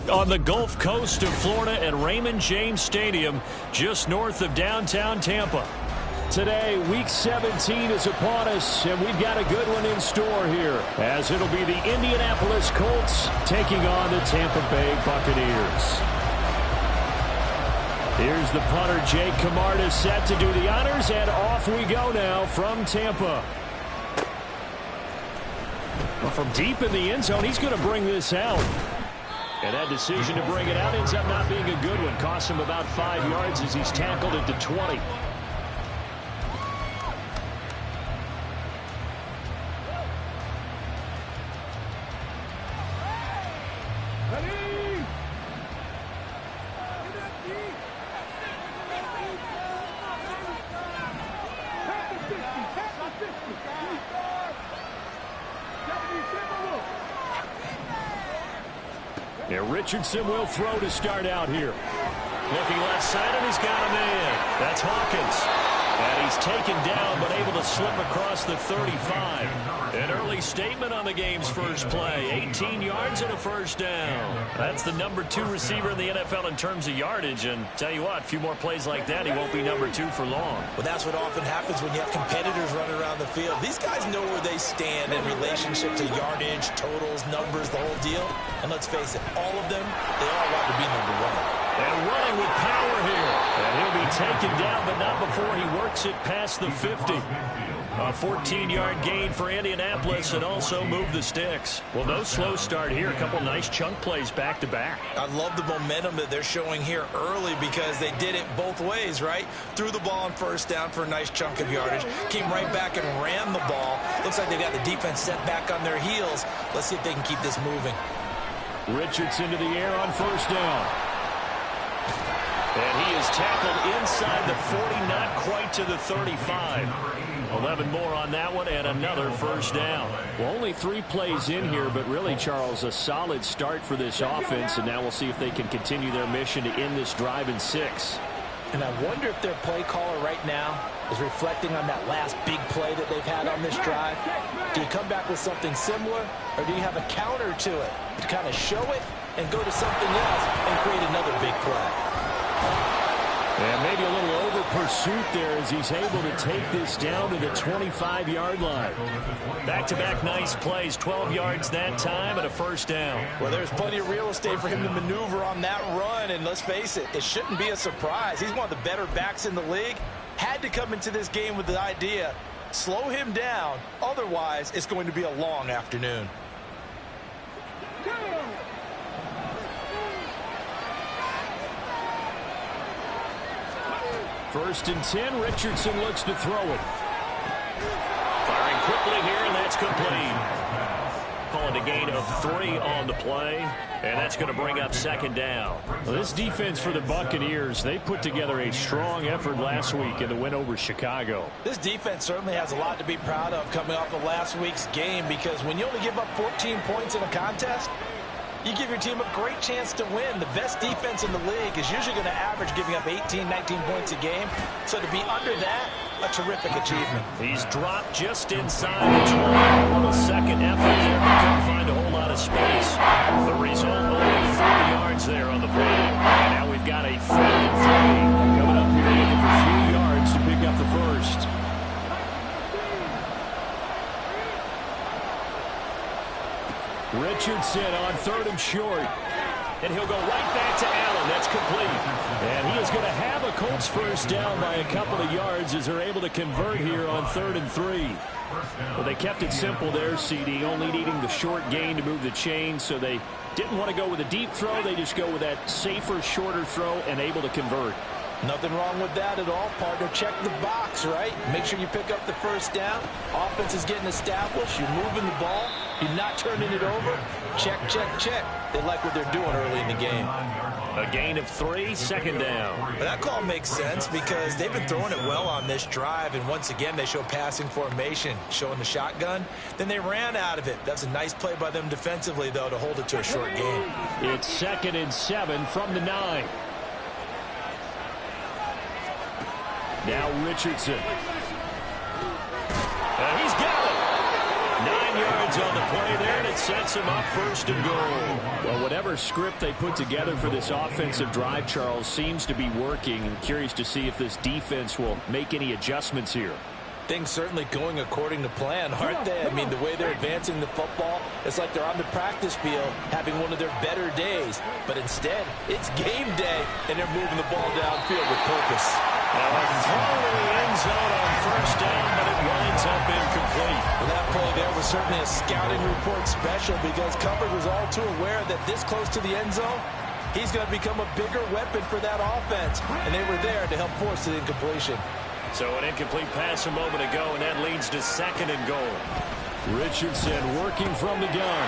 On the Gulf Coast of Florida at Raymond James Stadium, just north of downtown Tampa. Today, Week 17 is upon us, and we've got a good one in store here, as it'll be the Indianapolis Colts taking on the Tampa Bay Buccaneers. Here's the punter, Jake Camarda, set to do the honors, and off we go now from Tampa. Well, from deep in the end zone, he's going to bring this out. And that decision to bring it out ends up not being a good one. Cost him about 5 yards as he's tackled at the 20. Yeah, Richardson will throw to start out here. Looking left side, and he's got a man. That's Hawkins. And he's taken down, but able to slip across the 35. An early statement on the game's first play. 18 yards and a first down. That's the number 2 receiver in the NFL in terms of yardage. And tell you what, a few more plays like that, he won't be number 2 for long. Well, that's what often happens when you have competitors running around the field. These guys know where they stand in relationship to yardage, totals, numbers, the whole deal. And let's face it, all of them, they all want to be number 1. And running with power here. And he'll be taken down, but not before he works it past the 50. A 14-yard gain for Indianapolis and also move the sticks. Well, no slow start here. A couple nice chunk plays back-to-back. I love the momentum that they're showing here early because they did it both ways, right? Threw the ball on first down for a nice chunk of yardage. Came right back and ran the ball. Looks like they got the defense set back on their heels. Let's see if they can keep this moving. Richardson to the air on first down. And he is tackled inside the 40, not quite to the 35. 11 more on that one, and another first down. Well, only 3 plays in here, but really, Charles, a solid start for this offense, and now we'll see if they can continue their mission to end this drive in 6. And I wonder if their play caller right now is reflecting on that last big play that they've had on this drive. Do you come back with something similar, or do you have a counter to it to kind of show it and go to something else and create another big play? And maybe a little over pursuit there as he's able to take this down to the 25-yard line. Back-to-back nice plays, 12 yards that time and a first down. Well, there's plenty of real estate for him to maneuver on that run, and let's face it, it shouldn't be a surprise. He's one of the better backs in the league. Had to come into this game with the idea, slow him down, otherwise it's going to be a long afternoon. First and 10, Richardson looks to throw it. Firing quickly here, and that's complete. Calling a gain of 3 on the play, and that's going to bring up second down. Well, this defense for the Buccaneers, they put together a strong effort last week in the win over Chicago. This defense certainly has a lot to be proud of coming off of last week's game, because when you only give up 14 points in a contest, you give your team a great chance to win. The best defense in the league is usually going to average giving up 18, 19 points a game. So to be under that, a terrific achievement. He's dropped just inside the 20. A little second effort there, but couldn't find a whole lot of space. The result, only 3 yards there on the play. And now we've got a 3rd and 3. Coming up here looking for 3 yards to pick up the first. Richardson on 3rd and short. And he'll go right back to Allen. That's complete. And he is going to have a Colts first down by a couple of yards as they're able to convert here on 3rd and 3. Well, they kept it simple there, CD, only needing the short gain to move the chain, so they didn't want to go with a deep throw. They just go with that safer, shorter throw and able to convert. Nothing wrong with that at all, partner. Check the box, right? Make sure you pick up the first down. Offense is getting established. You're moving the ball. You're not turning it over. Check, check, check. They like what they're doing early in the game. A gain of 3, second down. But that call makes sense because they've been throwing it well on this drive, and once again they show passing formation, showing the shotgun. Then they ran out of it. That's a nice play by them defensively, though, to hold it to a short gain. It's 2nd and 7 from the 9. Now Richardson. And he's got it. 9 yards on the play there, and That sets him up first and goal. Well, whatever script they put together for this offensive drive, Charles, seems to be working. I'm curious to see if this defense will make any adjustments here. Things certainly going according to plan, aren't they? I mean, the way they're advancing the football, it's like they're on the practice field having one of their better days. But instead, it's game day, and they're moving the ball downfield with purpose. Now a throw to the end zone on first down, but it winds up incomplete. Well, that play there was certainly a scouting report special because Cover was all too aware that this close to the end zone, he's going to become a bigger weapon for that offense. And they were there to help force the incompletion. So an incomplete pass a moment ago, and that leads to second and goal. Richardson working from the gun.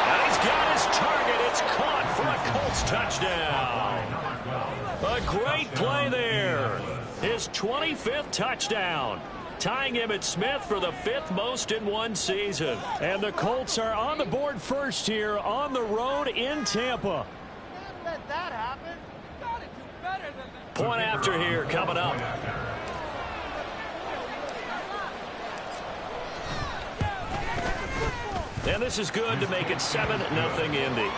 And he's got his target. It's caught for a Colts touchdown. A great play there. His 25th touchdown, tying Emmitt Smith for the 5th most in one season. And the Colts are on the board first here on the road in Tampa. Let that happen. Gotta do better than that. Point after here coming up. And this is good to make it 7-0 Indy. Next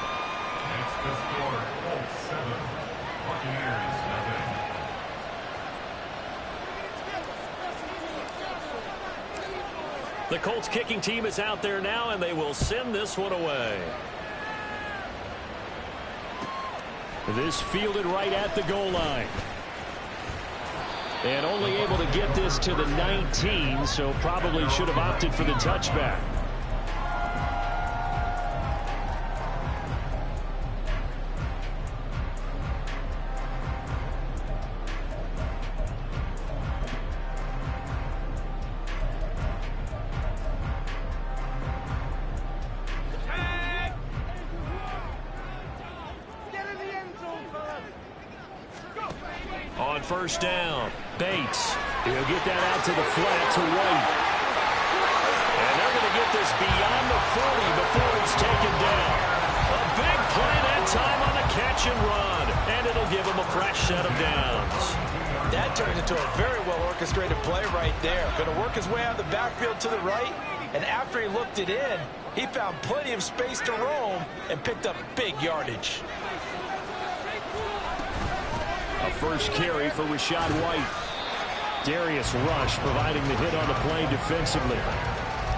the score, Colts 7, Buccaneers 7. The Colts kicking team is out there now, and they will send this one away. This fielded right at the goal line. And only able to get this to the 19, so probably should have opted for the touchback. On first down, Bates. He'll get that out to the flat to White. And they're going to get this beyond the 40 before it's taken down. A big play that time on the catch and run. And it'll give him a fresh set of downs. That turned into a very well-orchestrated play right there. Going to work his way out of the backfield to the right. And after he looked it in, he found plenty of space to roam and picked up big yardage. A first carry for Rachaad White. Darius Rush providing the hit on the play defensively.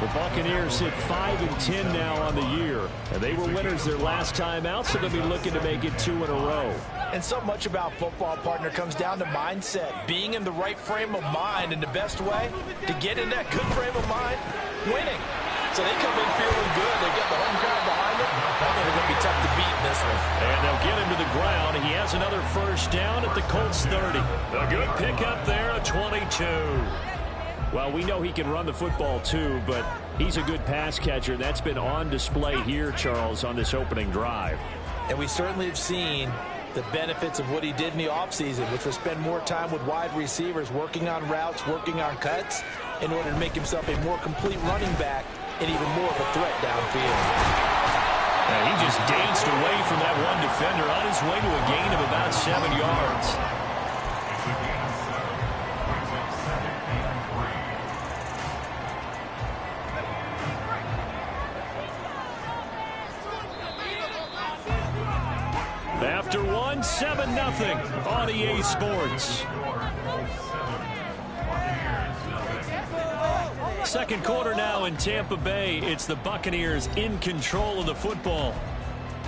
The Buccaneers sit 5-10 now on the year, and they were winners their last time out, so they'll be looking to make it 2 in a row. And so much about football, partner, comes down to mindset, being in the right frame of mind, and the best way to get in that good frame of mind, winning. So they come in feeling good. They get the home crowd behind them. I think they're going to be tough to beat in this one. And they'll get him to the ground. He has another first down at the Colts 30. A good pickup there, a 22. Well, we know he can run the football too, but he's a good pass catcher. That's been on display here, Charles, on this opening drive. And we certainly have seen the benefits of what he did in the offseason, which was spend more time with wide receivers, working on routes, working on cuts, in order to make himself a more complete running back and even more of a threat downfield. And he just danced away from that one defender on his way to a gain of about 7 yards. After one, 7-0 on EA Sports. Second quarter now in Tampa Bay. It's the Buccaneers in control of the football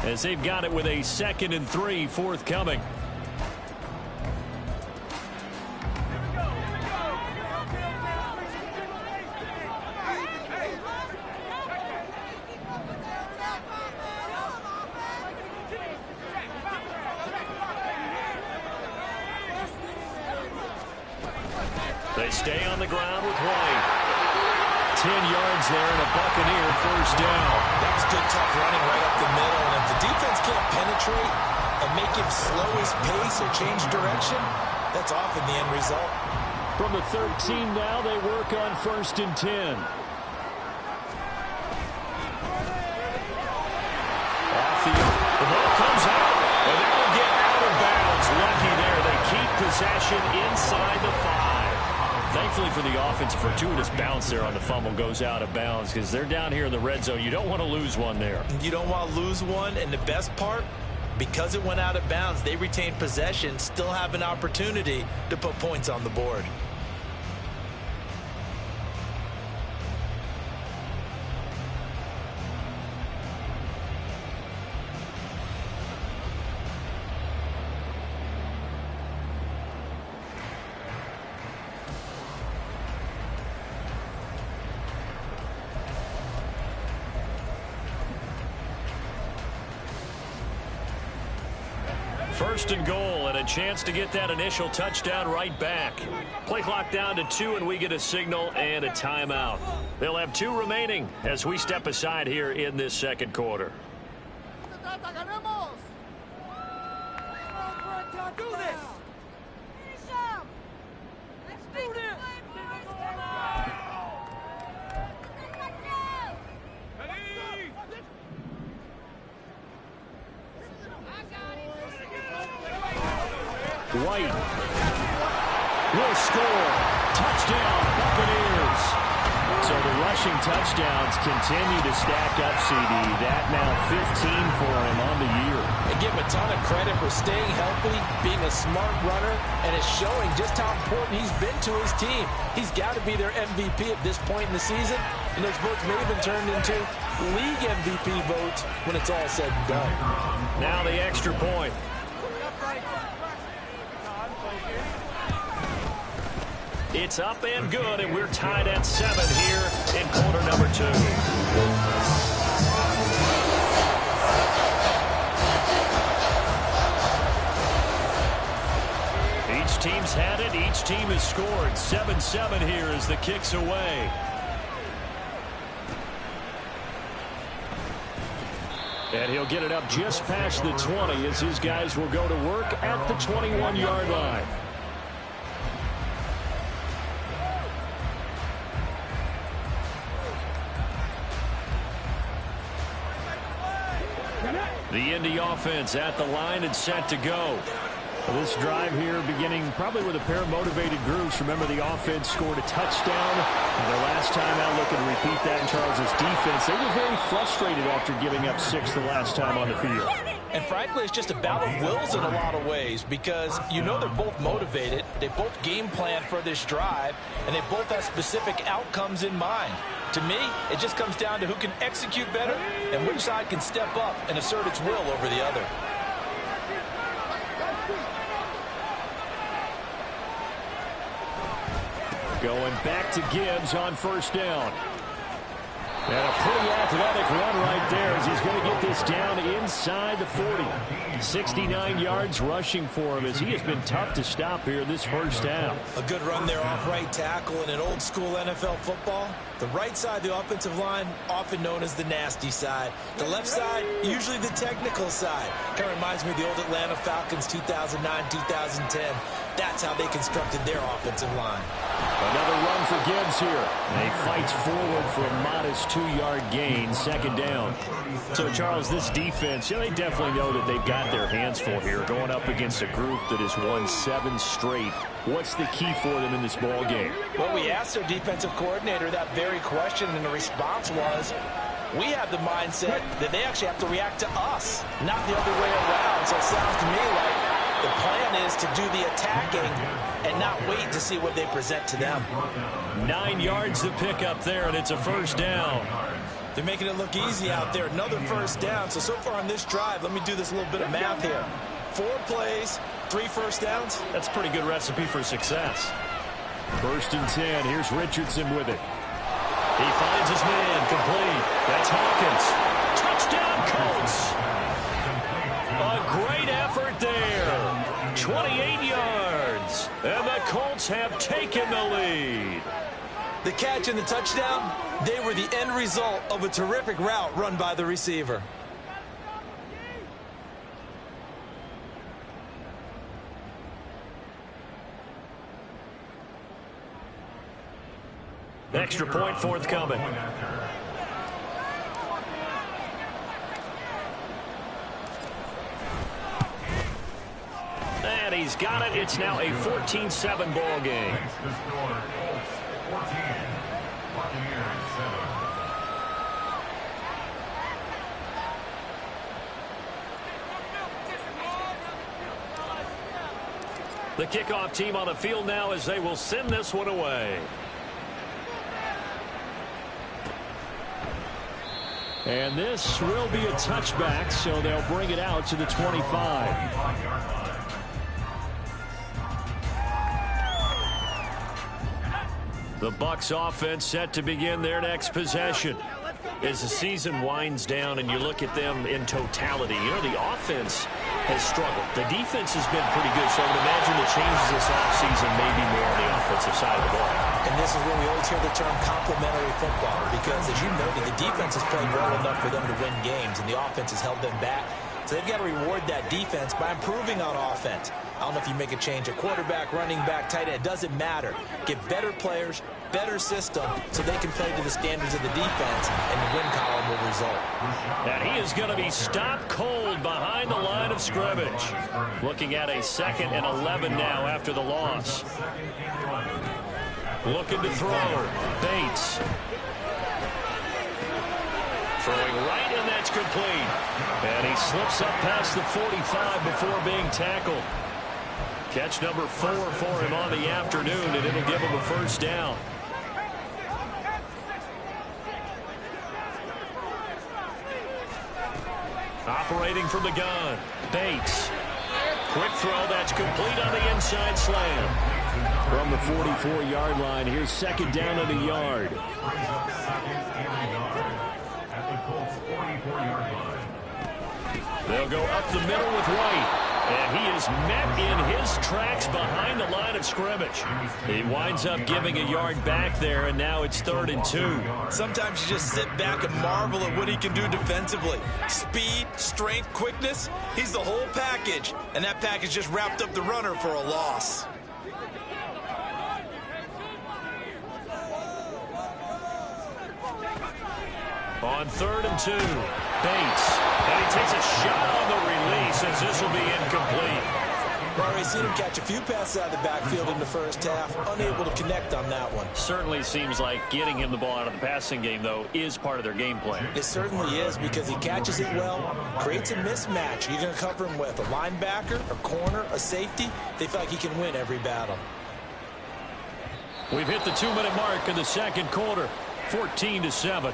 as they've got it with a 2nd and 3 forthcoming. They stay on the ground with White. 10 yards there and a Buccaneer first down. That was good, tough running right up the middle. And if the defense can't penetrate and make him slow his pace or change direction, that's often the end result. From the 13 now, they work on 1st and 10. The ball comes out, and that will get out of bounds. Lucky there. They keep possession inside the 5. Thankfully for the offense, a fortuitous bounce there on the fumble goes out of bounds because they're down here in the red zone. You don't want to lose one there. You don't want to lose one, and the best part, because it went out of bounds, they retained possession, still have an opportunity to put points on the board. First and goal, and a chance to get that initial touchdown right back. Play clock down to 2, and we get a signal and a timeout. They'll have 2 remaining as we step aside here in this second quarter. Do this! Let's do this! White will score. Touchdown, Buccaneers. So the rushing touchdowns continue to stack up, CD. That now 15 for him on the year. And give him a ton of credit for staying healthy, being a smart runner, and it's showing just how important he's been to his team. He's got to be their MVP at this point in the season, and those votes may have been turned into league MVP votes when it's all said and done. Now the extra point. It's up and good, and we're tied at 7 here in quarter number 2. Each team's had it. Each team has scored. 7-7 here as the kick's away. And he'll get it up just past the 20 as his guys will go to work at the 21-yard line. The Indy offense at the line and set to go. This drive here beginning probably with a pair of motivated groups. Remember, the offense scored a touchdown. And the last time out, looking to repeat that in Charles's defense. They were very frustrated after giving up 6 the last time on the field. And frankly, it's just a battle of wills in a lot of ways because you know they're both motivated. They both game plan for this drive, and they both have specific outcomes in mind. To me, it just comes down to who can execute better and which side can step up and assert its will over the other. Going back to Gibbs on first down. And a pretty athletic run right there as he's going to get this down inside the 40. 69 yards rushing for him as he has been tough to stop here this first half. A good run there off right tackle in an old school NFL football. The right side, the offensive line, often known as the nasty side. The left side, usually the technical side. Kind of reminds me of the old Atlanta Falcons 2009-2010. That's how they constructed their offensive line. Another run for Gibbs here. And he fights forward for a modest 2-yard gain, second down. So, Charles, this defense, they definitely know that they've got their hands full here, going up against a group that has won 7 straight. What's the key for them in this ball game? Well, we asked their defensive coordinator that very question, and the response was, we have the mindset that they actually have to react to us, not the other way around. So it sounds to me like the plan is to do the attacking and not wait to see what they present to them. 9 yards to pick up there, and it's a first down. They're making it look easy out there. Another first down. So far on this drive, let me do this little bit of math here. 4 plays, 3 first downs. That's a pretty good recipe for success. First and 10. Here's Richardson with it. He finds his man complete. That's Hawkins. Touchdown, Colts. A great effort there. 28 yards. And the Colts have taken the lead. The catch and the touchdown, they were the end result of a terrific route run by the receiver. Extra point forthcoming. And he's got it. It's now a 14-7 ball game. Makes the score Colts 14, Buccaneers 7. The kickoff team on the field now as they will send this one away. And this will be a touchback, so they'll bring it out to the 25. The Bucs offense set to begin their next possession. As the season winds down and you look at them in totality, you know, the offense has struggled. The defense has been pretty good, so I would imagine the changes this offseason may be more on the offensive side of the ball. And this is where we always hear the term complementary football, because as you noted, the defense has played well enough for them to win games, and the offense has held them back. So they've got to reward that defense by improving on offense. I don't know if you make a change at quarterback, running back, tight end. It doesn't matter. Get better players, better system, so they can play to the standards of the defense, and the win column will result. And he is going to be stopped cold behind the line of scrimmage. Looking at a 2nd and 11 now after the loss. Looking to throw. Bates. Throwing right, and that's complete. And he slips up past the 45 before being tackled. Catch number 4 for him on the afternoon, and it'll give him a first down. Operating from the gun. Bates. Quick throw, that's complete on the inside slam. From the 44-yard line, here's 2nd down and a yard. They'll go up the middle with White. And he is met in his tracks behind the line of scrimmage. He winds up giving a yard back there, and now it's 3rd and 2. Sometimes you just sit back and marvel at what he can do defensively. Speed, strength, quickness, he's the whole package. And that package just wrapped up the runner for a loss. On 3rd and 2, Bates. And he takes a shot on the release as this will be incomplete. Well, we've seen him catch a few passes out of the backfield in the first half, unable to connect on that one. Certainly seems like getting him the ball out of the passing game, though, is part of their game plan. It certainly is, because he catches it well, creates a mismatch. You're going to cover him with a linebacker, a corner, a safety. They feel like he can win every battle. We've hit the 2-minute mark in the 2nd quarter, 14-7.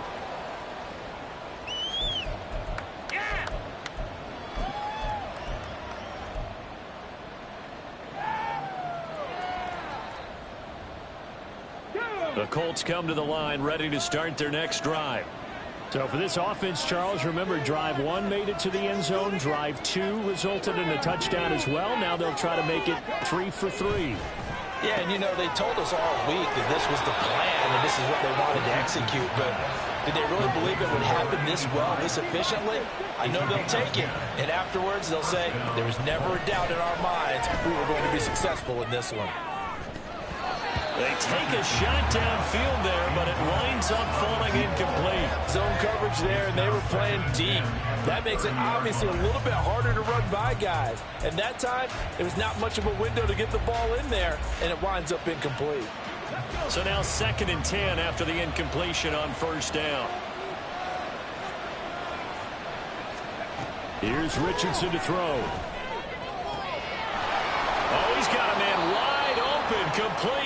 The Colts come to the line ready to start their next drive. So for this offense, Charles, remember drive 1 made it to the end zone. Drive 2 resulted in a touchdown as well. Now they'll try to make it 3 for 3. Yeah, and you know, they told us all week that this was the plan and this is what they wanted to execute. But did they really believe it would happen this well, this efficiently? I know they'll take it. And afterwards, they'll say, there was never a doubt in our minds we were going to be successful in this one. They take a shot downfield there, but it winds up falling incomplete. Zone coverage there, and they were playing deep. That makes it obviously a little bit harder to run by guys. And that time, there was not much of a window to get the ball in there, and it winds up incomplete. So now 2nd and 10 after the incompletion on 1st down. Here's Richardson to throw. Oh, he's got a man wide open, complete.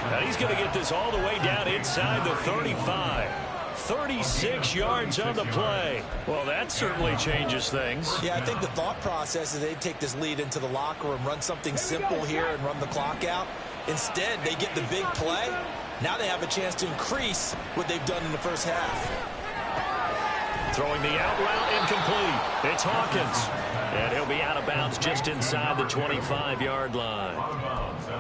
Now he's going to get this all the way down inside the 35. 36 yards on the play. Well, that certainly changes things. Yeah, I think the thought process is they'd take this lead into the locker room, run something simple here and run the clock out. Instead, they get the big play. Now they have a chance to increase what they've done in the first half. Throwing the out route incomplete. It's Hawkins. And he'll be out of bounds just inside the 25-yard line.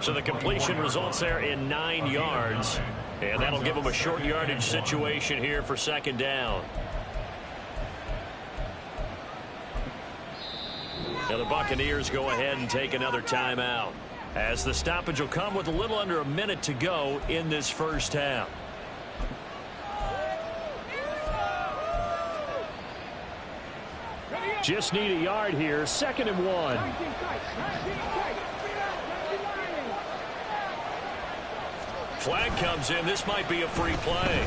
So the completion results there in 9 yards. And that'll give them a short yardage situation here for 2nd down. Now the Buccaneers go ahead and take another timeout, as the stoppage will come with a little under a minute to go in this first half. Ready Just need a yard here. 2nd and 1. Flag comes in. This might be a free play.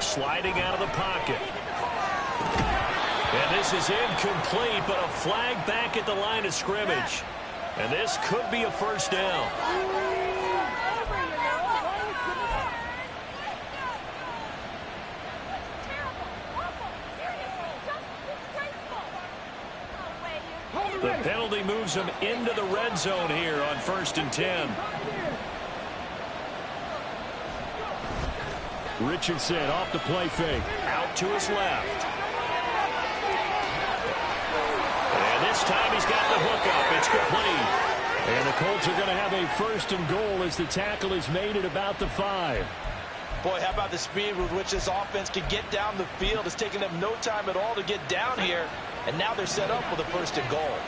Sliding out of the pocket. And this is incomplete, but a flag back at the line of scrimmage. And this could be a first down. The penalty moves him into the red zone here on 1st and 10. Richardson off the play fake. Out to his left. And this time he's got the hook up. It's complete. And the Colts are going to have a 1st and goal as the tackle is made at about the 5. Boy, how about the speed with which this offense can get down the field. It's taken them no time at all to get down here. And now they're set up with a 1st and goal.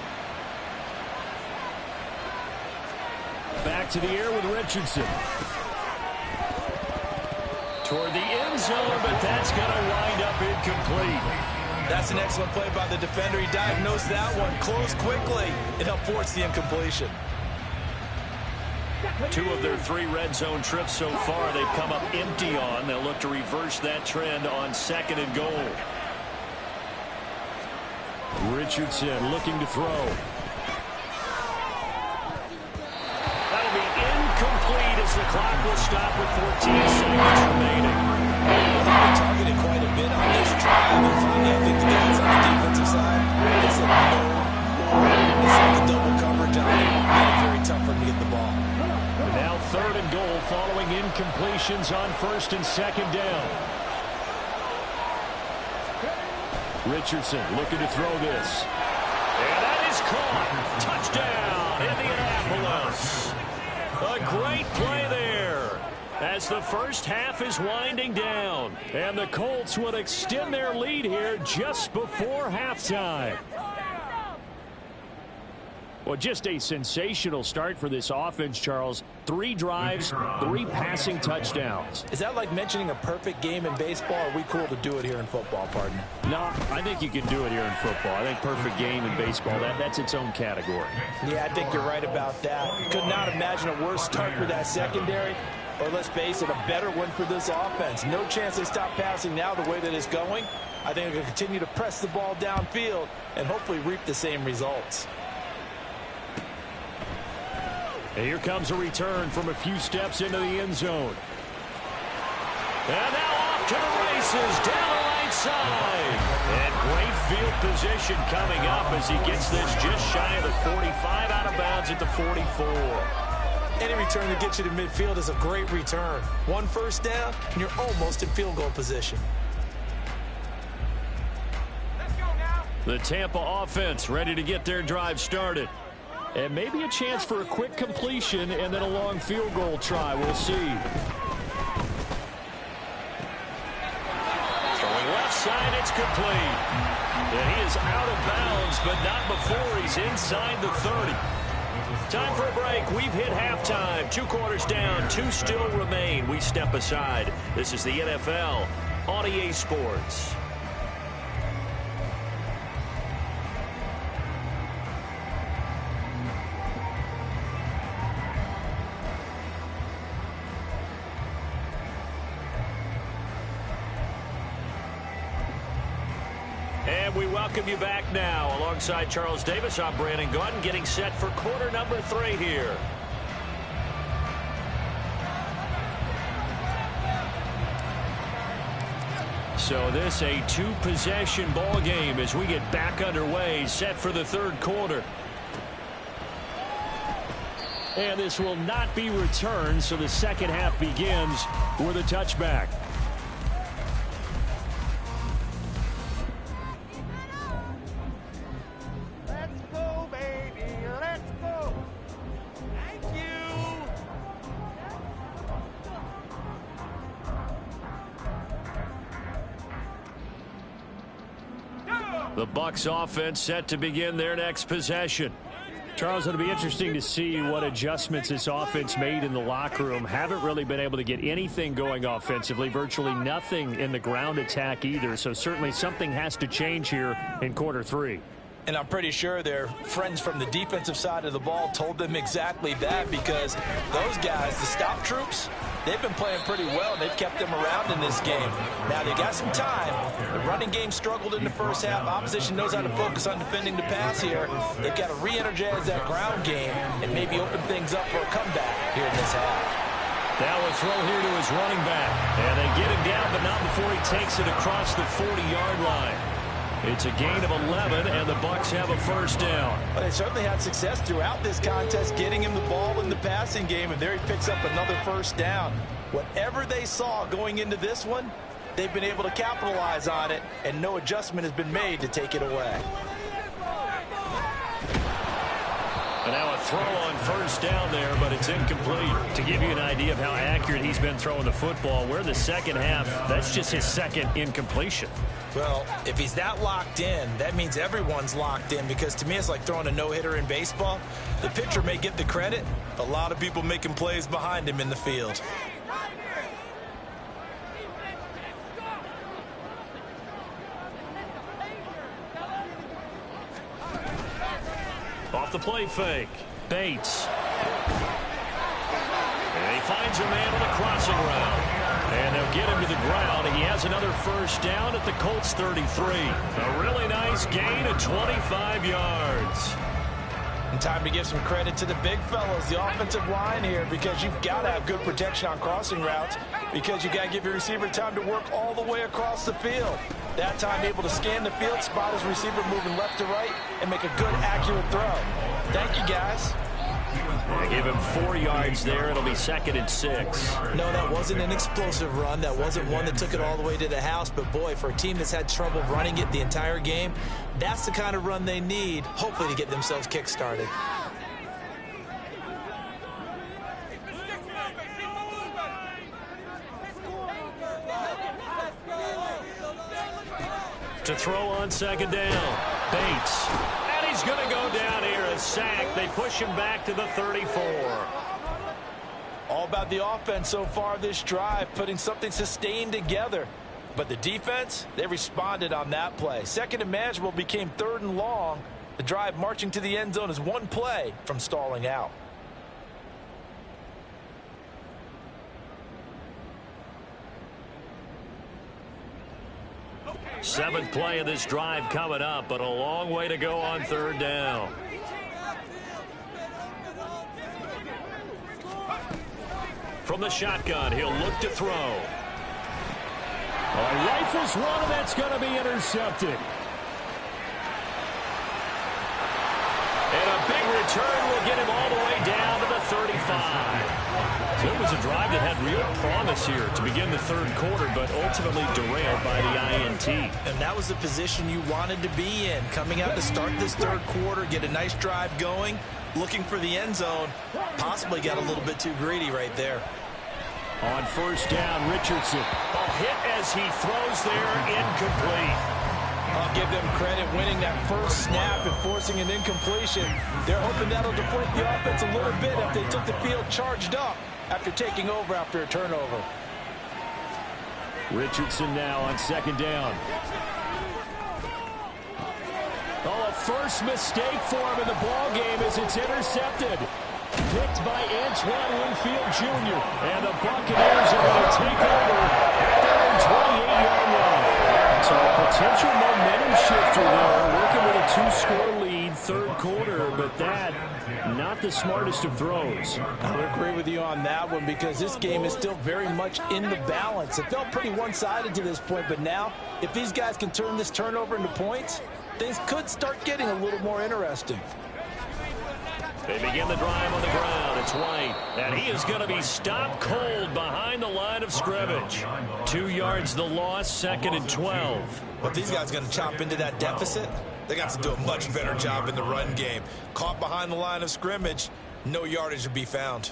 Back to the air with Richardson. Toward the end zone, but that's going to wind up incomplete. That's an excellent play by the defender. He diagnosed that one, closed quickly, and helped force the incompletion. 2 of their 3 red zone trips so far they've come up empty on. They'll look to reverse that trend on 2nd and goal. Richardson looking to throw. That'll be incomplete as the clock will stop with 14 seconds remaining. They've been targeted quite a bit on this drive, and finally I think the guys on the defensive side, they said no more. They said the double coverage on it made it very tough for them to get the ball. And now 3rd and goal following incompletions on 1st and 2nd down. Richardson looking to throw this. And that is caught. Touchdown, Indianapolis. A great play there as the first half is winding down. And the Colts would extend their lead here just before halftime. Well, just a sensational start for this offense, Charles. 3 drives, 3 passing touchdowns. Is that like mentioning a perfect game in baseball? Or are we cool to do it here in football, partner? No, I think you can do it here in football. I think perfect game in baseball, that's its own category. Yeah, I think you're right about that. Could not imagine a worse start for that secondary. Or let's face it, a better one for this offense. No chance they stop passing now the way that it's going. I think they're going to continue to press the ball downfield and hopefully reap the same results. And here comes a return from a few steps into the end zone. And now off to the races down the right side. And great field position coming up as he gets this just shy of the 45, out of bounds at the 44. Any return that gets you to midfield is a great return. 1 first down, and you're almost in field goal position. Let's go now. The Tampa offense ready to get their drive started. And maybe a chance for a quick completion and then a long field goal try. We'll see. Throwing left side, it's complete. And he is out of bounds, but not before he's inside the 30. Time for a break. We've hit halftime. 2 quarters down, 2 still remain. We step aside. This is the NFL on EA Sports. And we welcome you back now. Alongside Charles Davis, I'm Brandon Gaudin, getting set for quarter number 3 here. So this a 2-possession ball game as we get back underway, set for the 3rd quarter. And this will not be returned, so the second half begins with a touchback. Let's go, baby. Let's go. Thank you. The Bucs offense set to begin their next possession. Charles, it'll be interesting to see what adjustments this offense made in the locker room. Haven't really been able to get anything going offensively, virtually nothing in the ground attack either. So certainly something has to change here in quarter 3. And I'm pretty sure their friends from the defensive side of the ball told them exactly that, because those guys, the stop troops, they've been playing pretty well, and they've kept them around in this game. Now, they got some time. The running game struggled in the first half. Opposition knows how to focus on defending the pass here. They've got to re-energize that ground game and maybe open things up for a comeback here in this half. Now a throw here to his running back. And they get him down, but not before he takes it across the 40-yard line. It's a gain of 11, and the Bucs have a first down. Well, they certainly had success throughout this contest getting him the ball in the passing game, and there he picks up another first down. Whatever they saw going into this one, they've been able to capitalize on it, and no adjustment has been made to take it away. And now a throw on first down there, but it's incomplete. To give you an idea of how accurate he's been throwing the football, we're in the second half. That's just his second incompletion. Well, if he's that locked in, that means everyone's locked in, because to me it's like throwing a no-hitter in baseball. The pitcher may get the credit, a lot of people making plays behind him in the field. Off the play fake. Bates. And he finds a man on the crossing route. And they'll get him to the ground. He has another first down at the Colts 33. A really nice gain of 25 yards. And time to give some credit to the big fellows, the offensive line here, because you've got to have good protection on crossing routes, because you got to give your receiver time to work all the way across the field. That time able to scan the field, spot his receiver moving left to right, and make a good, accurate throw. Thank you, guys. They give him 4 yards there. It'll be 2nd and 6. No, that wasn't an explosive run. That wasn't one that took it all the way to the house. But, boy, for a team that's had trouble running it the entire game, that's the kind of run they need, hopefully, to get themselves kick-started. To throw on second down. Bates. And he's going to go down here. A sack. They push him back to the 34. All about the offense so far this drive, putting something sustained together. But the defense, they responded on that play. Second and manageable became 3rd and long. The drive marching to the end zone is one play from stalling out. Seventh play of this drive coming up, but a long way to go on 3rd down. From the shotgun, he'll look to throw. Rifles one, and that's going to be intercepted. And a big return will get him all the way down to the 35. So it was a drive that had real promise here to begin the 3rd quarter, but ultimately derailed by the INT. And that was the position you wanted to be in. Coming out to start this 3rd quarter, get a nice drive going, looking for the end zone. Possibly got a little bit too greedy right there. On first down, Richardson. A hit as he throws there, incomplete. I'll give them credit winning that first snap and forcing an incompletion. They're hoping that'll deflate the offense a little bit if they took the field charged up after taking over after a turnover. Richardson now on second down. Oh, a first mistake for him in the ball game as it's intercepted. Picked by Antoine Winfield Jr. And the Buccaneers are going to take over at their own 28-yard line. So a potential momentum shifter there, working with a 2-score lead, 3rd quarter, but that, not the smartest of throws. I would agree with you on that one, because this game is still very much in the balance. It felt pretty one-sided to this point, but now, if these guys can turn this turnover into points, things could start getting a little more interesting. They begin the drive on the ground. It's White, and he is going to be stopped cold behind the line of scrimmage. 2 yards the loss, 2nd and 12. But these guys going to chop into that deficit? They got to do a much better job in the run game. Caught behind the line of scrimmage, no yardage to be found.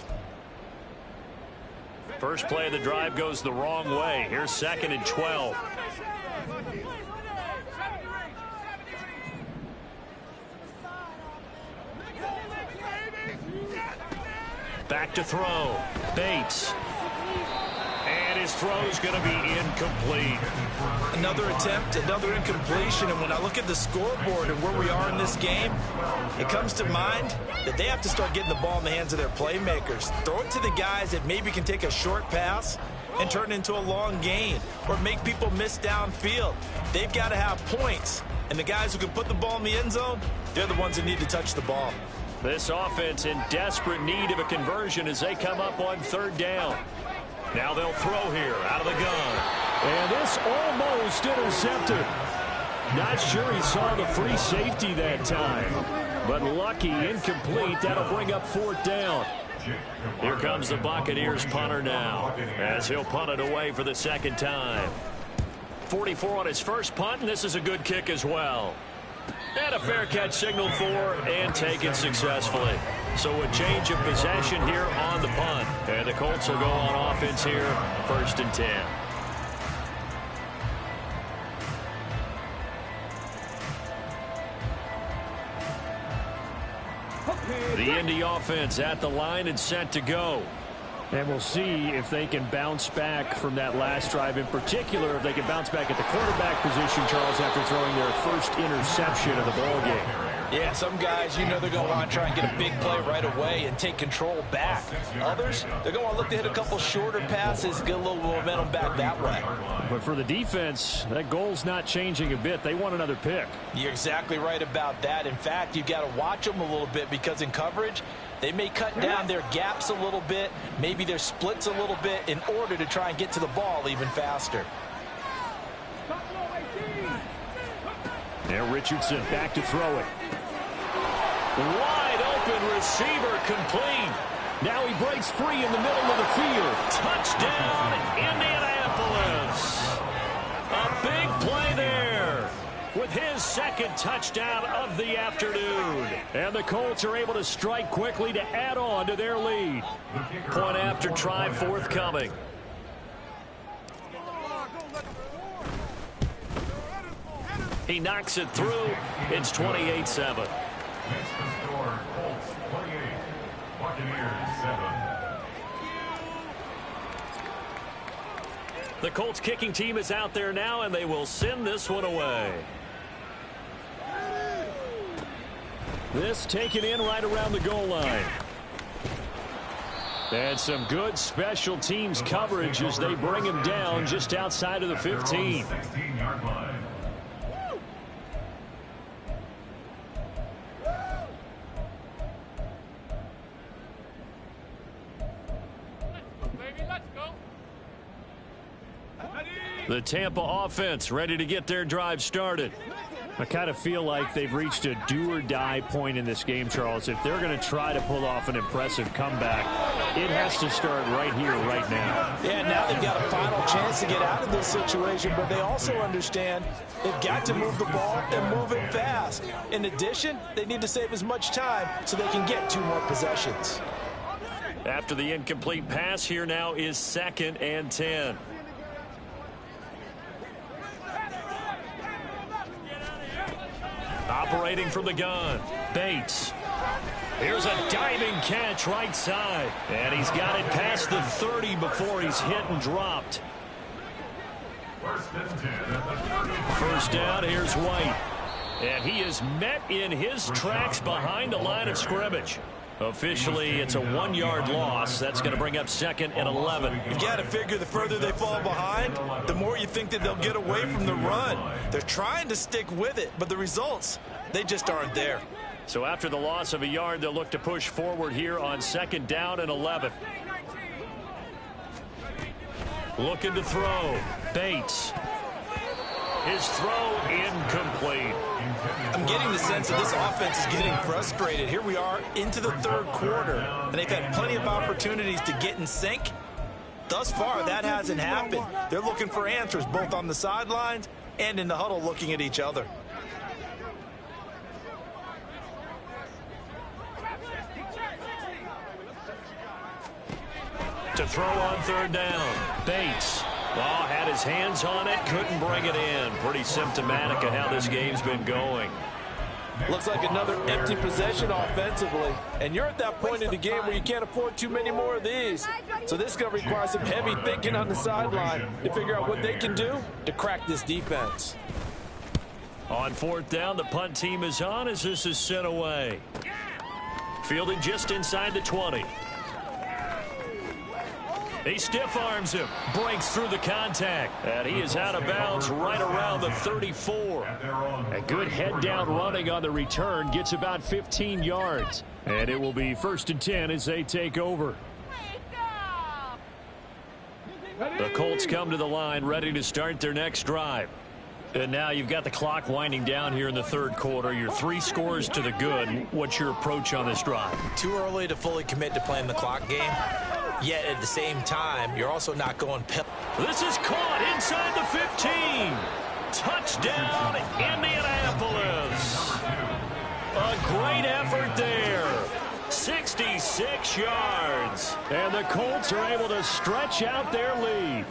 First play of the drive goes the wrong way. Here's 2nd and 12. Back to throw. Bates. And his throw's going to be incomplete. Another attempt, another incompletion, and when I look at the scoreboard and where we are in this game, it comes to mind that they have to start getting the ball in the hands of their playmakers. Throw it to the guys that maybe can take a short pass and turn it into a long gain or make people miss downfield. They've got to have points, and the guys who can put the ball in the end zone, they're the ones that need to touch the ball. This offense in desperate need of a conversion as they come up on third down. Now they'll throw here out of the gun. And this almost intercepted. Not sure he saw the free safety that time. But lucky, incomplete. That'll bring up fourth down. Here comes the Buccaneers punter now as he'll punt it away for the second time. 44 on his first punt, and this is a good kick as well. And a fair catch signal for and taken successfully. So a change of possession here on the punt. And the Colts will go on offense here, 1st and 10. The Indy offense at the line and set to go. And we'll see if they can bounce back from that last drive. In particular, if they can bounce back at the quarterback position, Charles, after throwing their first interception of the ball game. Yeah, some guys, they're going to want to try and get a big play right away and take control back. Others, they're going to want to look to hit a couple shorter passes, get a little momentum back that way. But for the defense, that goal's not changing a bit. They want another pick. You're exactly right about that. In fact, you've got to watch them a little bit because in coverage, they may cut down their gaps a little bit, maybe their splits a little bit in order to try and get to the ball even faster. Now Richardson back to throw it. Wide open receiver complete. Now he breaks free in the middle of the field. Touchdown, Indianapolis. A big play there with his second touchdown of the afternoon. And the Colts are able to strike quickly to add on to their lead. Point after try forthcoming. He knocks it through. It's 28-7. Next to score, Colts 28, Buccaneers 7. The Colts kicking team is out there now, and they will send this one away. This taken in right around the goal line. And some good special teams coverage as they bring him down just outside of the 15. 16-yard line. The Tampa offense ready to get their drive started. I kind of feel like they've reached a do-or-die point in this game, Charles. If they're going to try to pull off an impressive comeback, it has to start right here, right now. Yeah, now they've got a final chance to get out of this situation, but they also understand they've got to move the ball and move it fast. In addition, they need to save as much time so they can get 2 more possessions. After the incomplete pass, here now is 2nd and 10. Operating from the gun, Bates. Here's a diving catch right side. And he's got it past the 30 before he's hit and dropped. 1st and 10 at the 30. First down, here's White. And he is met in his tracks behind the line of scrimmage. Officially, it's a 1-yard loss. That's going to bring up 2nd and 11. You've got to figure the further they fall behind, the more you think that they'll get away from the run. They're trying to stick with it, but the results, they just aren't there. So after the loss of a yard, they'll look to push forward here on 2nd down and 11. Looking to throw. Bates. His throw incomplete. I'm getting the sense that this offense is getting frustrated. Here we are into the 3rd quarter, and they've had plenty of opportunities to get in sync. Thus far, that hasn't happened. They're looking for answers both on the sidelines and in the huddle looking at each other. To throw on 3rd down. Bates. Oh, had his hands on it, couldn't bring it in. Pretty symptomatic of how this game's been going. Looks like another empty possession offensively. And you're at that point in the game where you can't afford too many more of these. So this is going to require some heavy thinking on the sideline to figure out what they can do to crack this defense. On fourth down, the punt team is on as this is sent away. Fielding just inside the 20. He stiff arms him, breaks through the contact, and he is out of bounds right around the 34. A good head down running on the return, gets about 15 yards. And it will be 1st and 10 as they take over. The Colts come to the line ready to start their next drive. And now you've got the clock winding down here in the third quarter. You're 3 scores to the good. What's your approach on this drive? Too early to fully commit to playing the clock game. Yet at the same time, you're also not going pill. This is caught inside the 15. Touchdown, Indianapolis. A great effort there. 66 yards. And the Colts are able to stretch out their lead.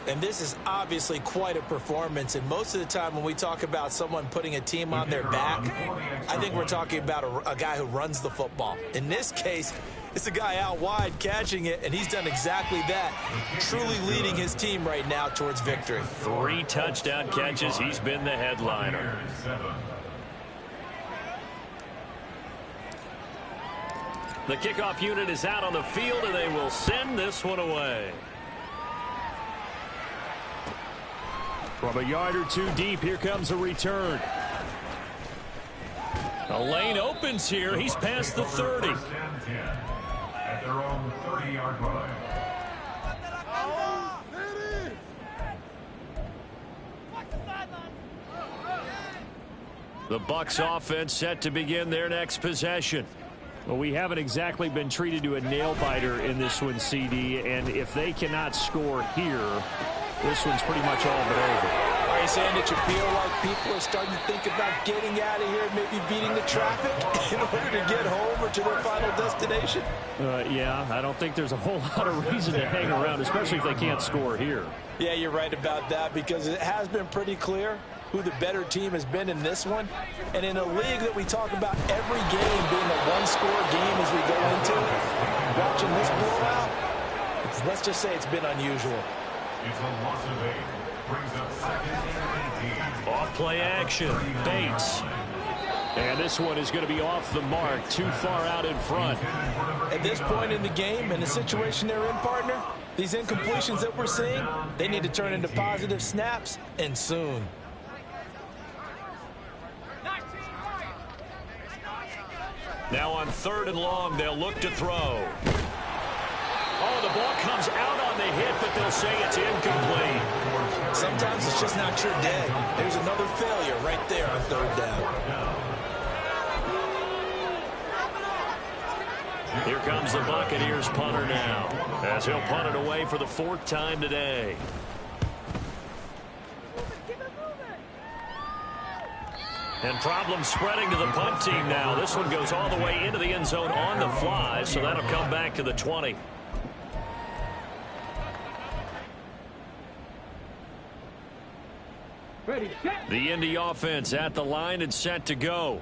And this is obviously quite a performance. And most of the time when we talk about someone putting a team on their back, I think we're talking about a guy who runs the football. In this case, it's a guy out wide catching it, and he's done exactly that, truly leading his team right now towards victory. 3 touchdown catches. He's been the headliner. The kickoff unit is out on the field, and they will send this one away. From a yard or 2 deep, here comes a return. The lane opens here. He's past the 30. At their own 30-yard line. The Bucs offense set to begin their next possession. Well, we haven't exactly been treated to a nail-biter in this one, CD, and if they cannot score here, this one's pretty much all but over. Are you saying that you feel like people are starting to think about getting out of here and maybe beating the traffic in order to get home or to their final destination? Yeah, I don't think there's a whole lot of reason to hang around, especially if they can't score here. Yeah, you're right about that because it has been pretty clear who the better team has been in this one. And in a league that we talk about every game being a one-score game as we go into it, watching this blowout, let's just say it's been unusual. It's a loss of 8. Brings up 2nd and 18. Off play action. Bates. And this one is going to be off the mark, too far out in front. At this point in the game, in the situation they're in, partner, these incompletions that we're seeing, they need to turn into positive snaps, and soon. Now on 3rd and long, they'll look to throw. Oh, the ball comes out on the hit, but they'll say it's incomplete. Sometimes it's just not your day. There's another failure right there on 3rd down. Here comes the Buccaneers punter now, as he'll punt it away for the 4th time today. And problems spreading to the punt team now. This one goes all the way into the end zone on the fly, so that'll come back to the 20. The Indy offense at the line and set to go.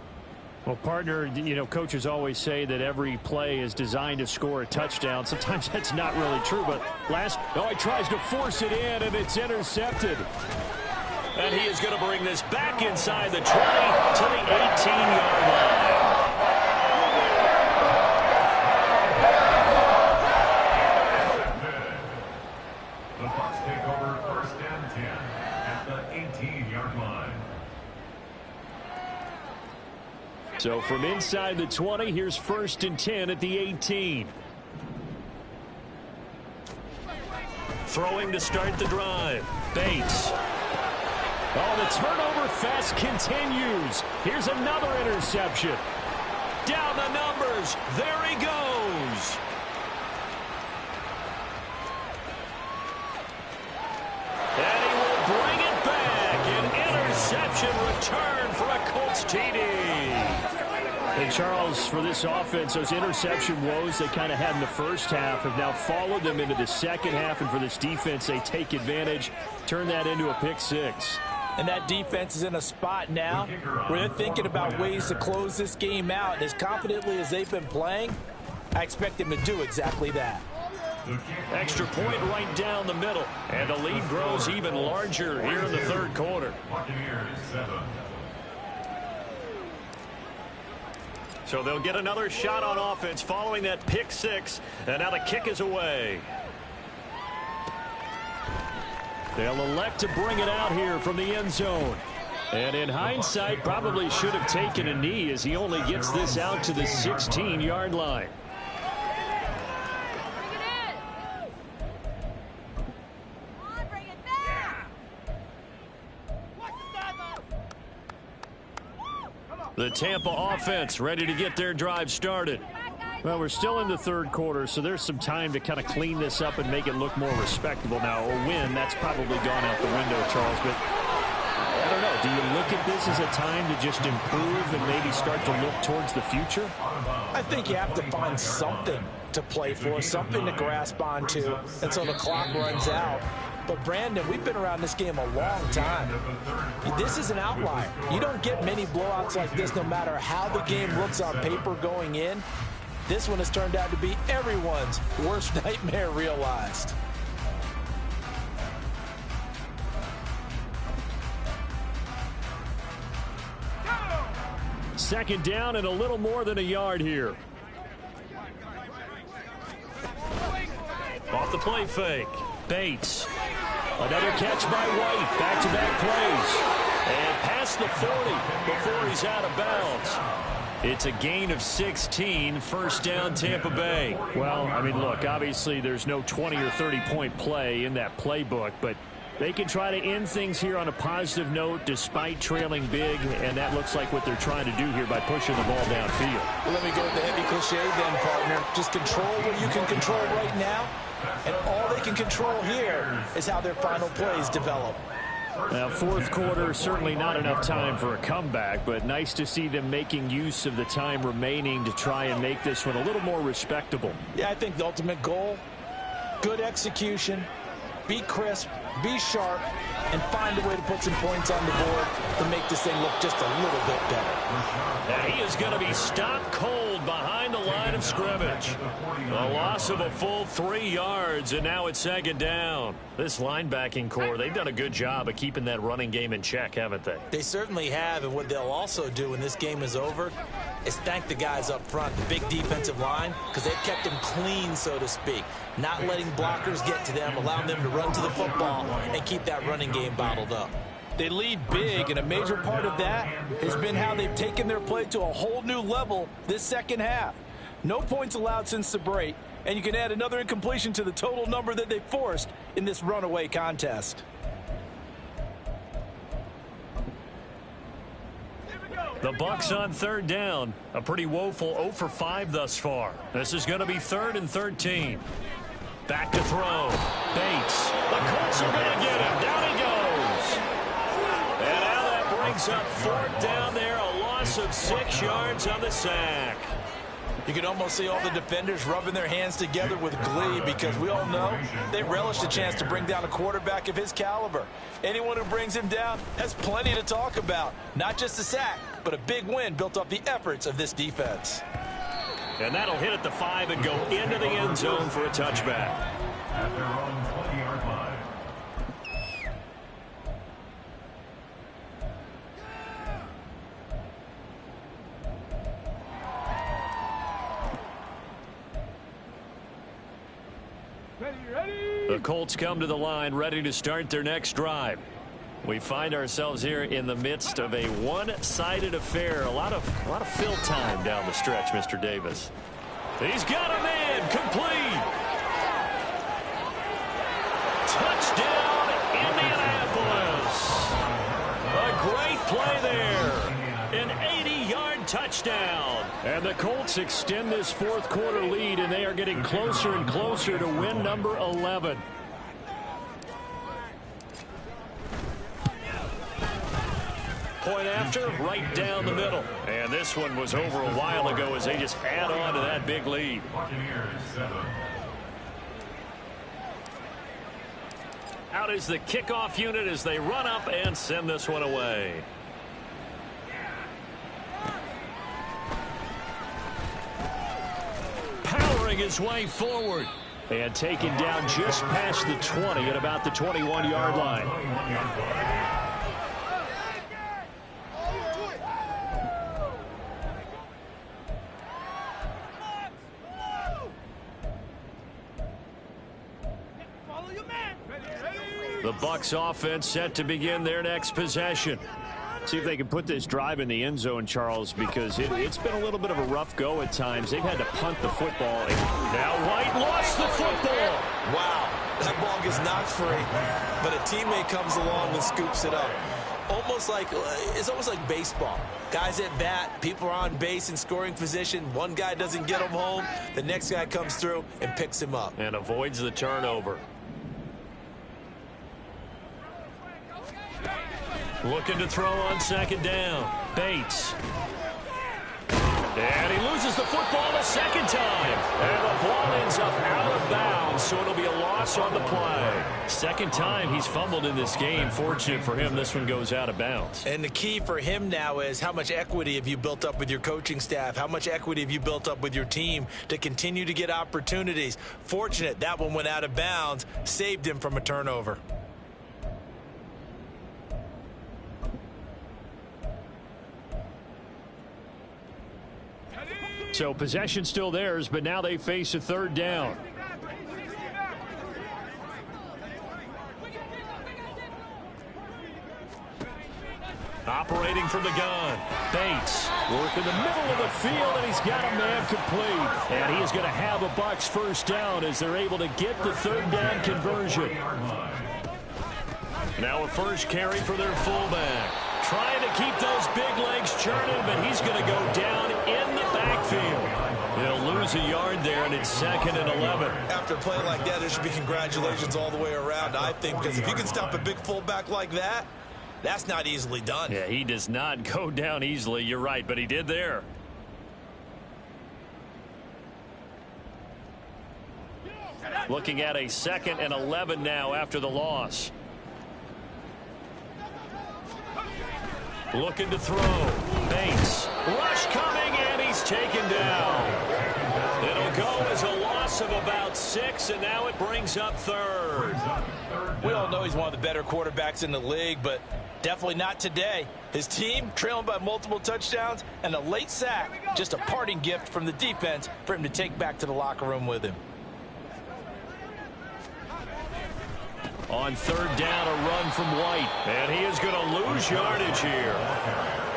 Well, partner, you know, coaches always say that every play is designed to score a touchdown. Sometimes that's not really true, but he tries to force it in, and it's intercepted. And he is going to bring this back inside the 20 to the 18-yard line. The Bucs take over 1st and 10 at the 18-yard line. So from inside the 20, here's 1st and 10 at the 18. Throwing to start the drive. Bates. Oh, the turnover fest continues. Here's another interception. Down the numbers. There he goes. And he will bring it back. An interception return for a Colts TD. And Charles, for this offense, those interception woes they kind of had in the first half have now followed them into the second half. And for this defense, they take advantage, turn that into a pick 6. And that defense is in a spot now where they're thinking about ways to close this game out. And as confidently as they've been playing, I expect them to do exactly that. Extra point right down the middle. And the lead grows even larger here in the third quarter. So they'll get another shot on offense following that pick six. And now the kick is away. They'll elect to bring it out here from the end zone. And in hindsight, probably should have taken a knee as he only gets this out to the 16-yard line. The Tampa offense ready to get their drive started. Well, we're still in the third quarter, so there's some time to kind of clean this up and make it look more respectable. Now, a win, that's probably gone out the window, Charles, but I don't know. Do you look at this as a time to just improve and maybe start to look towards the future? I think you have to find something to play for, something to grasp onto until the clock runs out. But, Brandon, we've been around this game a long time. This is an outlier. You don't get many blowouts like this no matter how the game looks on paper going in. This one has turned out to be everyone's worst nightmare realized. Second down and a little more than a yard here. Off the play fake. Bates. Another catch by White. Back-to-back plays. And past the 40 before he's out of bounds. It's a gain of 16, first down Tampa Bay. Well, I mean, look, obviously there's no 20 or 30-point play in that playbook, but they can try to end things here on a positive note despite trailing big, and that looks like what they're trying to do here by pushing the ball downfield. Well, let me go with the heavy cliche then, partner. Just control what you can control right now, and all they can control here is how their final plays develop. Now, fourth quarter, certainly not enough time for a comeback, but nice to see them making use of the time remaining to try and make this one a little more respectable. Yeah, I think the ultimate goal, good execution, be crisp, be sharp, and find a way to put some points on the board to make this thing look just a little bit better. And he is going to be stopped cold behind the line of scrimmage. A loss of a full 3 yards, and now it's second down. This linebacking core, they've done a good job of keeping that running game in check, haven't they? They certainly have, and what they'll also do when this game is over is thank the guys up front, the big defensive line, because they've kept them clean, so to speak, not letting blockers get to them, allowing them to run to the football and keep that running game bottled up. They lead big, and a major part of that has been how they've taken their play to a whole new level this second half. No points allowed since the break, and you can add another incompletion to the total number that they forced in this runaway contest. The Bucs on third down. A pretty woeful 0 for 5 thus far. This is going to be 3rd and 13. Back to throw. Bates. The Colts are going to get him. Down he goes. And now that brings up 4th down there. A loss of 6 yards on the sack. You can almost see all the defenders rubbing their hands together with glee because we all know they relish the chance to bring down a quarterback of his caliber. Anyone who brings him down has plenty to talk about. Not just a sack, but a big win built off the efforts of this defense. And that'll hit at the 5 and go into the end zone for a touchback. At their own 20-yard line. The Colts come to the line ready to start their next drive. We find ourselves here in the midst of a one-sided affair. A lot of fill time down the stretch, Mr. Davis. He's got a man complete. Touchdown, Indianapolis. A great play there. An 80-yard touchdown. And the Colts extend this fourth quarter lead, and they are getting closer and closer to win number 11. Point after, right down the middle. And this one was over a while ago as they just add on to that big lead. Out is the kickoff unit as they run up and send this one away. Powering his way forward. And taken down just past the 20 at about the 21-yard line. The Bucs offense set to begin their next possession. See if they can put this drive in the end zone, Charles, because it's been a little bit of a rough go at times. They've had to punt the football. Now White lost the football. Wow, that ball gets knocked free, but a teammate comes along and scoops it up. It's almost like baseball. Guys at bat, people are on base in scoring position. One guy doesn't get him home. The next guy comes through and picks him up. And avoids the turnover. Looking to throw on second down. Bates. And he loses the football a second time. And the ball ends up out of bounds, so it'll be a loss on the play. Second time he's fumbled in this game. Fortunate for him, this one goes out of bounds. And the key for him now is how much equity have you built up with your coaching staff? How much equity have you built up with your team to continue to get opportunities? Fortunate that one went out of bounds, saved him from a turnover. So possession still theirs, but now they face a third down. Operating from the gun. Bates work in the middle of the field, and he's got a man complete. And he is going to have a Bucs first down as they're able to get the third down conversion. Now a first carry for their fullback. Trying to keep those big legs churning, but he's going to go down in the backfield. He'll lose a yard there, and it's 2nd and 11. After a play like that, there should be congratulations all the way around, I think, because if you can stop a big fullback like that, that's not easily done. Yeah, he does not go down easily. You're right, but he did there. Looking at a 2nd and 11 now after the loss. Looking to throw. Bates. Rush coming, and he's taken down. It'll go as a loss of about 6, and now it brings up 3rd. We all know he's one of the better quarterbacks in the league, but definitely not today. His team trailing by multiple touchdowns, and a late sack, just a parting gift from the defense for him to take back to the locker room with him. On third down, a run from White. And he is going to lose yardage here.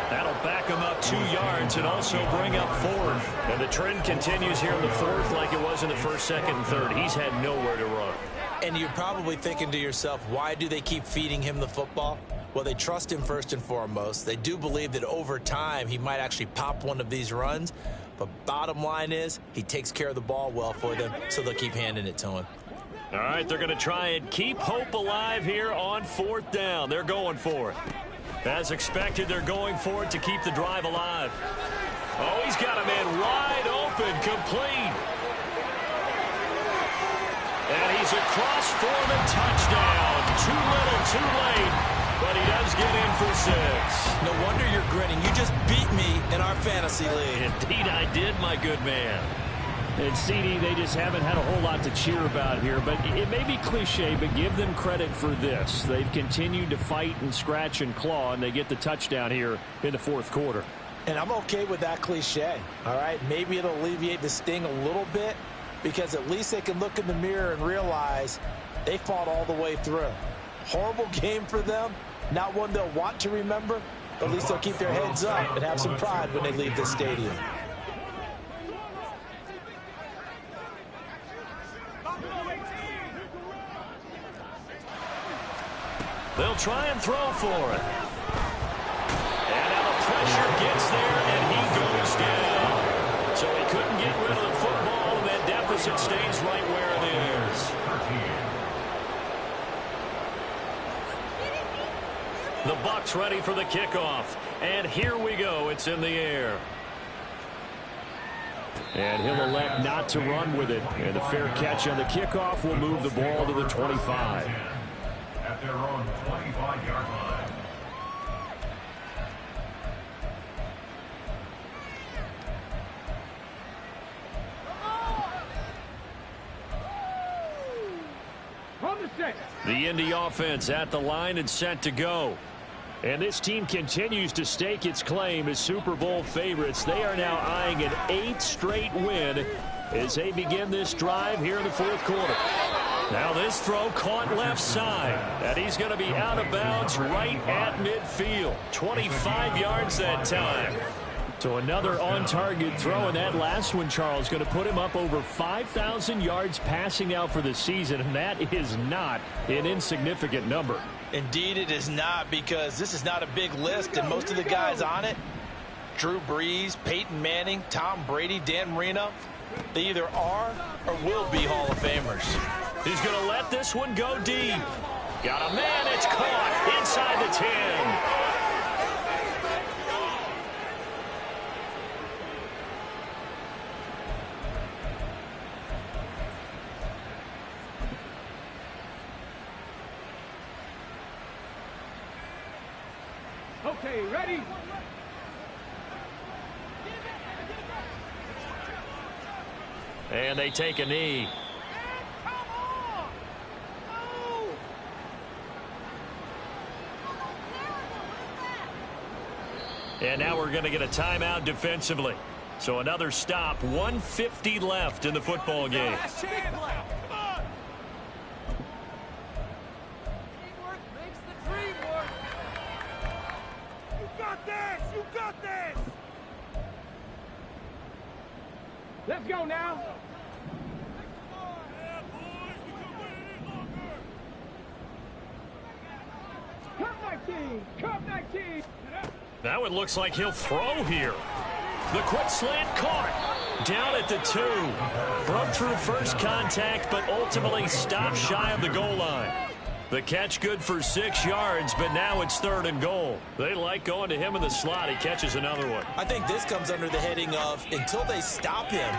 That'll back him up 2 yards and also bring up 4th. And the trend continues here in the 4th like it was in the 1st, 2nd, and 3rd. He's had nowhere to run. And you're probably thinking to yourself, why do they keep feeding him the football? Well, they trust him first and foremost. They do believe that over time he might actually pop one of these runs. But bottom line is he takes care of the ball well for them, so they'll keep handing it to him. All right, they're going to try and keep hope alive here on 4th down. They're going for it. As expected, they're going for it to keep the drive alive. Oh, he's got a man wide open, complete. And he's across for the touchdown. Too little, too late, but he does get in for 6. No wonder you're grinning. You just beat me in our fantasy league. Indeed I did, my good man. And CD, they just haven't had a whole lot to cheer about here, but it may be cliche, but give them credit for this. They've continued to fight and scratch and claw, and they get the touchdown here in the 4th quarter. And I'm okay with that cliche, all right? Maybe it'll alleviate the sting a little bit because at least they can look in the mirror and realize they fought all the way through. Horrible game for them, not one they'll want to remember, but at least they'll keep their heads up and have some pride when they leave this stadium. They'll try and throw for it. And now the pressure gets there, and he goes down. So he couldn't get rid of the football, and that deficit stays right where it is. The Bucs ready for the kickoff. And here we go. It's in the air. And he'll elect not to run with it. And the fair catch on the kickoff will move the ball to the 25. their own 25-yard line. The Indy offense at the line and set to go. And this team continues to stake its claim as Super Bowl favorites. They are now eyeing an 8th straight win as they begin this drive here in the fourth quarter. Now this throw caught left side, and he's going to be out of bounds right at midfield. 25 yards that time. So another on-target throw, and that last one, Charles, going to put him up over 5,000 yards passing out for the season, and that is not an insignificant number. Indeed it is not, because this is not a big list, and most of the guys on it, Drew Brees, Peyton Manning, Tom Brady, Dan Marino, they either are or will be Hall of Famers. He's going to let this one go deep. Got a man, it's caught inside the 10. Okay, ready? And they take a knee. And now we're going to get a timeout defensively. So another stop, 1:50 left in the football game. Let's go now. Cut 19. Cut 19. Now it looks like he'll throw here. The quick slant caught. Down at the 2. Broke through first contact, but ultimately stopped shy of the goal line. The catch good for 6 yards, but now it's 3rd and goal. They like going to him in the slot. He catches another one. I think this comes under the heading of, until they stop him,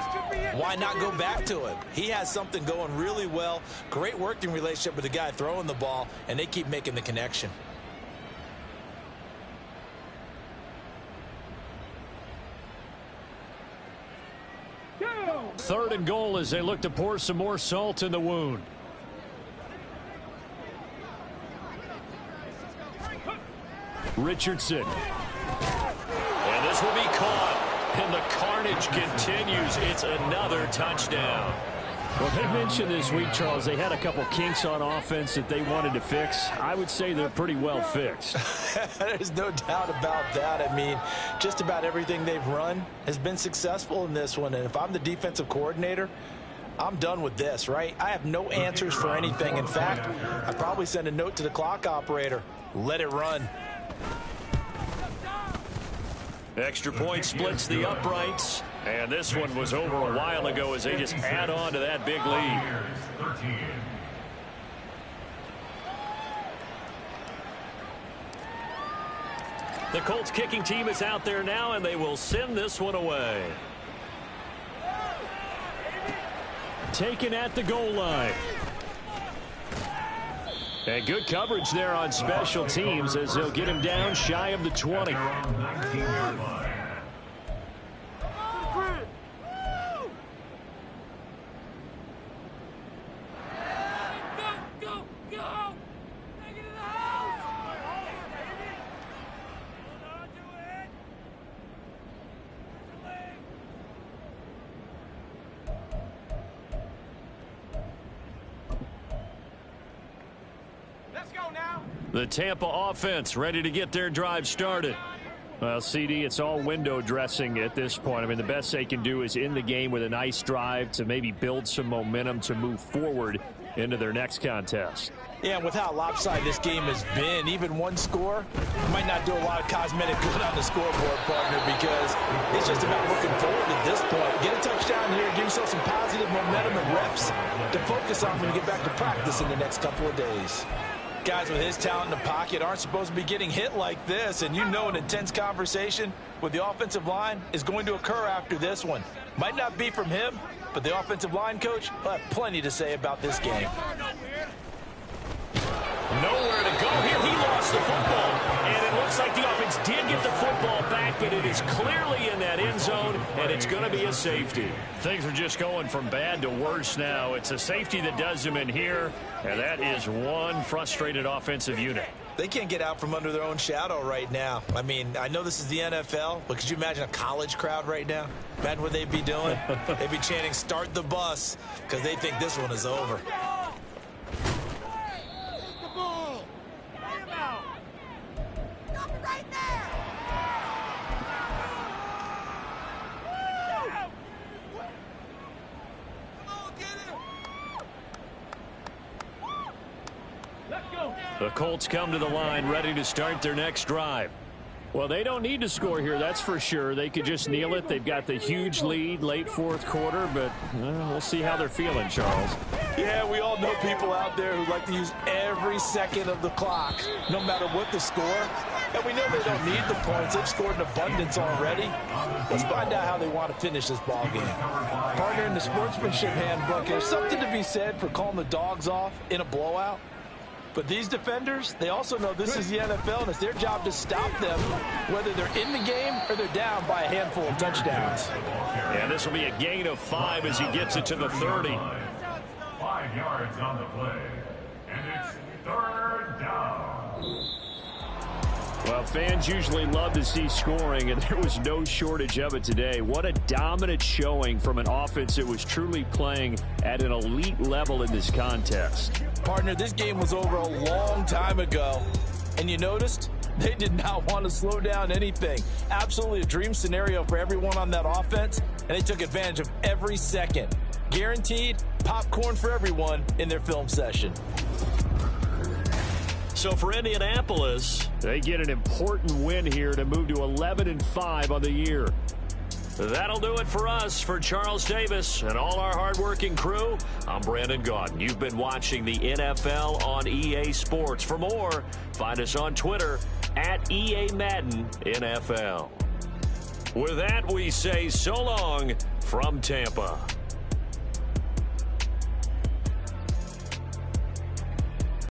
why not go back to him? He has something going really well. Great working relationship with the guy throwing the ball, and they keep making the connection. Third and goal as they look to pour some more salt in the wound. Richardson. And this will be caught. And the carnage continues. It's another touchdown. Well, they mentioned this week, Charles, they had a couple kinks on offense that they wanted to fix. I would say they're pretty well fixed. There's no doubt about that. I mean, just about everything they've run has been successful in this one. And if I'm the defensive coordinator, I'm done with this, right? I have no answers for anything. In fact, I'd probably send a note to the clock operator. Let it run. Extra point splits the uprights. And this one was over a while ago as they just add on to that big lead. The Colts kicking team is out there now, and they will send this one away. Taken at the goal line. And good coverage there on special teams as they'll get him down shy of the 20. The Tampa offense ready to get their drive started. Well, CD, it's all window dressing at this point. I mean, the best they can do is in the game with a nice drive to maybe build some momentum to move forward into their next contest. Yeah, and with how lopsided this game has been, even one score might not do a lot of cosmetic good on the scoreboard, partner, because it's just about looking forward at this point. Get a touchdown here, give yourself some positive momentum and reps to focus on when you get back to practice in the next couple of days. Guys with his talent in the pocket aren't supposed to be getting hit like this, and you know an intense conversation with the offensive line is going to occur after this one. Might not be from him, but the offensive line coach will have plenty to say about this game. nowhere to go here. He lost the football. And it looks like the offense did get the football back, but it is clearly in that end zone, and it's going to be a safety. Things are just going from bad to worse now. It's a safety that does them in here, and that is one frustrated offensive unit. They can't get out from under their own shadow right now. I mean, I know this is the NFL, but could you imagine a college crowd right now? Imagine what they'd be doing. They'd be chanting, "Start the bus," because they think this one is over. The Colts come to the line ready to start their next drive. Well, they don't need to score here, that's for sure. They could just kneel it. They've got the huge lead late fourth quarter, but we'll see how they're feeling, Charles. Yeah, we all know people out there who like to use every second of the clock, no matter what the score. And we know they don't need the points. They've scored in abundance already. Let's find out how they want to finish this ball game. Partner, in the sportsmanship handbook, there's something to be said for calling the dogs off in a blowout. But these defenders, they also know this is the NFL, and it's their job to stop them, whether they're in the game or they're down by a handful of touchdowns. Yeah, this will be a gain of 5 as he gets it to the 30. 5 yards on the play, and it's third down. Well, fans usually love to see scoring, and there was no shortage of it today. What a dominant showing from an offense that was truly playing at an elite level in this contest. Partner, this game was over a long time ago, and you noticed they did not want to slow down anything. Absolutely a dream scenario for everyone on that offense, and they took advantage of every second. Guaranteed popcorn for everyone in their film session. So for Indianapolis, they get an important win here to move to 11-5 on the year. That'll do it for us. For Charles Davis and all our hardworking crew, I'm Brandon Gaudin. You've been watching the NFL on EA Sports. For more, find us on Twitter at EA Madden NFL. With that, we say so long from Tampa.